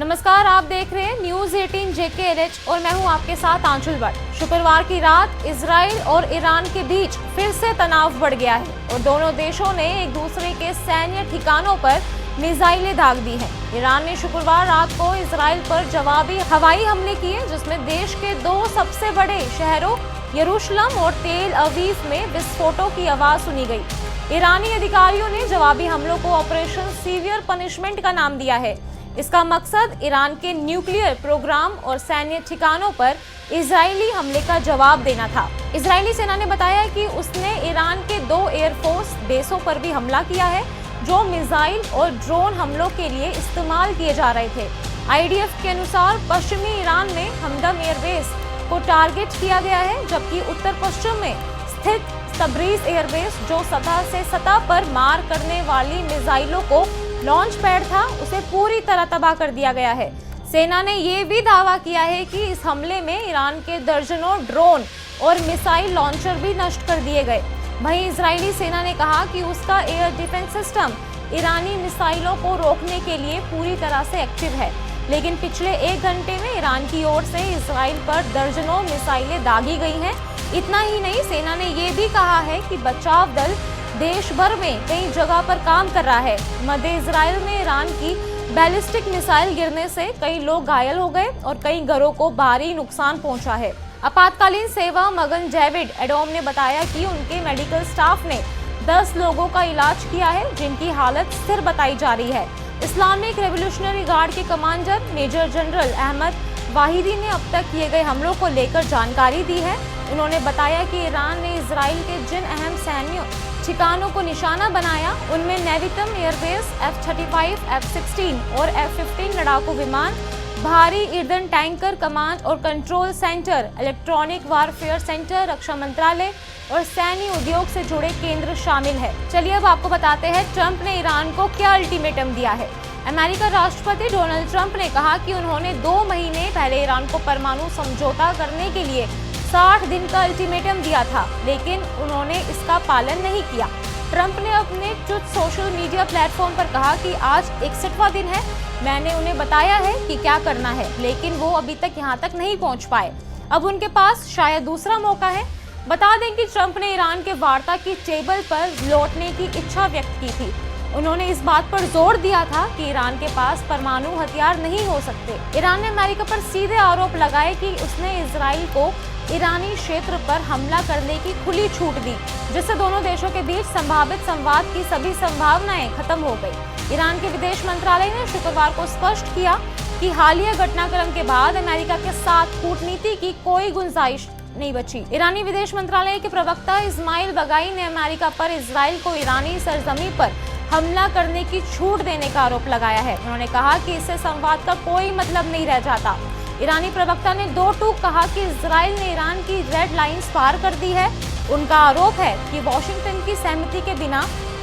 नमस्कार, आप देख रहे हैं न्यूज 18 JKLH और मैं हूं आपके साथ आंचल भट्ट। शुक्रवार की रात इजराइल और ईरान के बीच फिर से तनाव बढ़ गया है और दोनों देशों ने एक दूसरे के सैन्य ठिकानों पर मिसाइलें दाग दी हैं। ईरान ने शुक्रवार रात को इजराइल पर जवाबी हवाई हमले किए, जिसमें देश के दो सबसे बड़े शहरों यरूशलेम और तेल अवीव में विस्फोटों की आवाज सुनी गई। ईरानी अधिकारियों ने जवाबी हमलों को ऑपरेशन सीवियर पनिशमेंट का नाम दिया है। इसका मकसद ईरान के न्यूक्लियर प्रोग्राम और सैन्य ठिकानों पर इजरायली हमले का जवाब देना था। इजरायली सेना ने बताया कि उसने ईरान के 2 एयरफोर्स बेसों पर भी हमला किया है, जो मिसाइल और ड्रोन हमलों के लिए इस्तेमाल किए जा रहे थे। IDF के अनुसार पश्चिमी ईरान में हमदम एयरबेस को टारगेट किया गया है, जबकि उत्तर पश्चिम में स्थित तबरीज एयरबेस, जो सतह से सतह पर मार करने वाली मिसाइलों को लॉन्च पैड था, उसे पूरी तरह तबाह कर दिया गया है। सेना ने यह भी दावा किया है कि इस हमले में ईरान के दर्जनों ड्रोन और मिसाइल लॉन्चर भी नष्ट कर दिए गए। वहीं इजरायली सेना ने कहा कि उसका एयर डिफेंस सिस्टम ईरानी मिसाइलों को रोकने के लिए पूरी तरह से एक्टिव है, लेकिन पिछले 1 घंटे में ईरान की ओर से इजराइल पर दर्जनों मिसाइलें दागी गई हैं। इतना ही नहीं, सेना ने यह भी कहा है कि बचाव दल देश भर में कई जगह पर काम कर रहा है। मध्य इजराइल में ईरान की बैलिस्टिक मिसाइल गिरने से कई लोग घायल हो गए और कई घरों को भारी नुकसान पहुंचा है। आपातकालीन सेवा मगन डेविड एडोम ने बताया कि उनके मेडिकल स्टाफ ने 10 लोगों का इलाज किया है, जिनकी हालत स्थिर बताई जा रही है। इस्लामिक रेवोल्यूशनरी गार्ड के commander major general Ahmad Vahidi ने अब तक किए गए हमलों को लेकर जानकारी दी है। उन्होंने बताया कि ईरान ने इजराइल के जिन अहम सैन्य ठिकानों को निशाना बनाया, उनमें नेवितम एयरबेस, F-35, F-16 और F-15 लड़ाकू विमान, भारी ईंधन टैंकर कमांड और control centre, electronic warfare centre, रक्षा मंत्रालय और सैन्य उद्योग से जुड़े केंद्र शामिल है। चलिए अब आपको बताते हैं ट्रंप ने ईरान को क्या अल्टीमेटम दिया है। अमेरिका राष्ट्रपति डोनाल्ड ट्रंप ने कहा कि उन्होंने 2 महीने पहले ईरान को परमाणु समझौता करने के लिए 60 दिन का अल्टीमेटम दिया था, लेकिन उन्होंने इसका पालन नहीं किया। ट्रंप ने अपने ट्रुथ सोशल मीडिया प्लेटफॉर्म पर कहा कि आज 61वां दिन है, मैंने उन्हें बताया है कि क्या करना है, लेकिन वो अभी तक यहाँ तक नहीं पहुँच पाए। अब उनके पास शायद दूसरा मौका है। बता दें कि ट्रंप ने ईरान के वार्ता की टेबल पर लौटने की इच्छा व्यक्त की थी। उन्होंने इस बात पर जोर दिया था कि ईरान के पास परमाणु हथियार नहीं हो सकते। ईरान ने अमेरिका पर सीधे आरोप लगाए कि उसने इजराइल को ईरानी क्षेत्र पर हमला करने की खुली छूट दी, जिससे दोनों देशों के बीच संभावित संवाद की सभी संभावनाएं खत्म हो गई। ईरान के विदेश मंत्रालय ने शुक्रवार को स्पष्ट किया कि हालिया घटनाक्रम के बाद अमेरिका के साथ कूटनीति की कोई गुंजाइश नहीं बची। ईरानी विदेश मंत्रालय के प्रवक्ता इस्माइल बगाई ने अमेरिका पर इजराइल को ईरानी सरजमी पर हमला करने की छूट देने का आरोप लगाया है। उन्होंने कहा कि इससे संवाद का कोई मतलब नहीं रह जाता। ईरानी प्रवक्ता ने 2 टूक कहा कि इजराइल ने ईरान की रेड लाइंस पार कर दी है। उनका आरोप है कि वॉशिंगटन की सहमति के बिना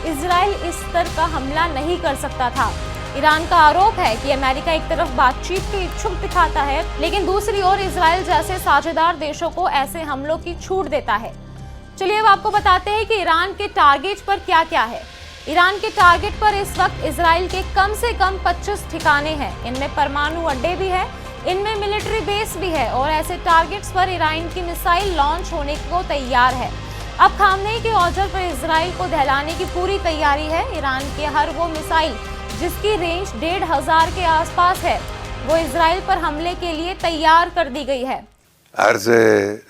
इजराइल इस स्तर का हमला नहीं कर सकता था। ईरान का आरोप है कि अमेरिका एक तरफ बातचीत की इच्छुक दिखाता है, लेकिन दूसरी ओर इजराइल जैसे साझेदार देशों को ऐसे हमलों की छूट देता है। चलिए अब आपको बताते हैं कि ईरान के टारगेट पर क्या क्या है। ईरान के टारगेट पर इस वक्त इजराइल के कम से कम 25 ठिकाने हैं। इनमें परमाणु अड्डे भी है, इनमें मिलिट्री बेस भी है और ऐसे टारगेट्स पर ईरान की मिसाइल लॉन्च होने को तैयार है। अब खामनेई के ऑर्डर पर इजराइल को दहलाने की पूरी तैयारी है। ईरान के हर वो मिसाइल जिसकी रेंज 1500 के आसपास है, वो इजराइल पर हमले के लिए तैयार कर दी गई है। अर्ज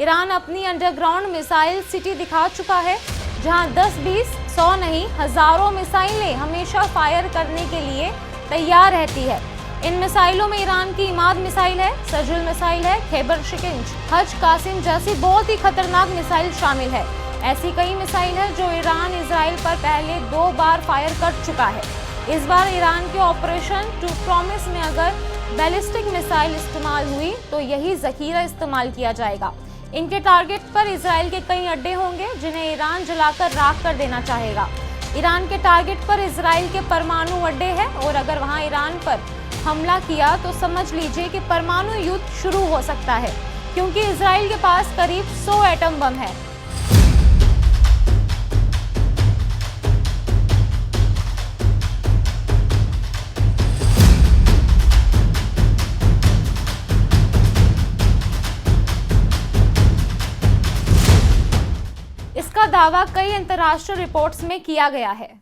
ईरान अपनी अंडरग्राउंड मिसाइल सिटी दिखा चुका है, जहां 10-20, 100 नहीं हजारों मिसाइलें हमेशा फायर करने के लिए तैयार रहती है। इन मिसाइलों में ईरान की इमाद मिसाइल है, सजुल मिसाइल है, खैबर शिकंज, हज कासिम जैसी बहुत ही खतरनाक मिसाइल शामिल है। ऐसी कई मिसाइल है जो ईरान इजराइल पर पहले 2 बार फायर कर चुका है। इस बार ईरान के ऑपरेशन टू प्रॉमिस में अगर बैलिस्टिक मिसाइल इस्तेमाल हुई तो यही जखीरा इस्तेमाल किया जाएगा। इनके टारगेट पर इजराइल के कई अड्डे होंगे जिन्हें ईरान जलाकर राख कर देना चाहेगा। ईरान के टारगेट पर इजराइल के परमाणु अड्डे हैं और अगर वहां ईरान पर हमला किया तो समझ लीजिए कि परमाणु युद्ध शुरू हो सकता है, क्योंकि इजराइल के पास करीब 100 एटम बम है। इसका दावा कई अंतर्राष्ट्रीय रिपोर्ट्स में किया गया है।